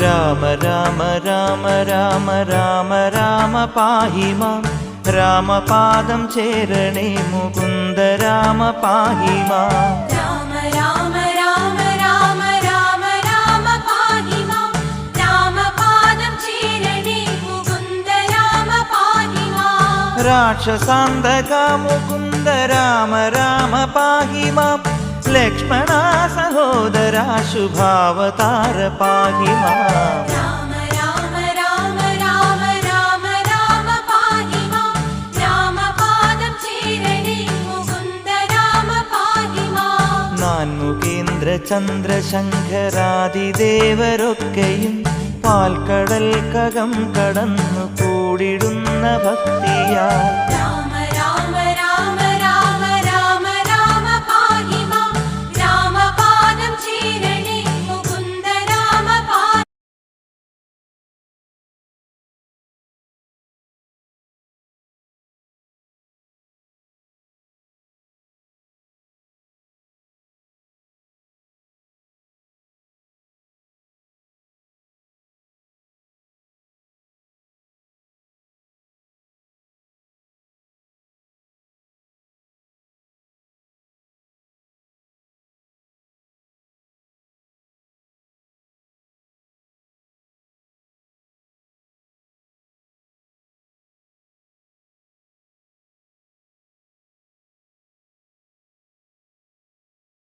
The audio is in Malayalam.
രാമ രാമ രാമ രാമ രാമ രാമ പാഹി മാം രാമപാദം ചേരണേ മുകുന്ദ രാമ പാഹി മാം രാമ രാമ രാമ രാമ രാമ രാമ പാഹി മാം രാമപാദം ചേരണേ മുകുന്ദ രാമ പാഹി മാം രാക്ഷസാന്തക മുകുന്ദ രാമ രാമ പാഹി മാം ലക്ഷ്മണ സഹോദര ശുഭാവതാര പാഹി മാം രാമ രാമ രാമ രാമ രാമ രാമ പാഹി മാം രാമപാദം ചേരണേ മുകുന്ദ രാമ പാഹി മാം നാൻമുഖേന്ദ്ര ചന്ദ്രശങ്കരാദിദേവരൊക്കെയും പാൽക്കടൽ കകം കടന്നു കൂടിടുന്ന ഭക്തിയാൽ രാമ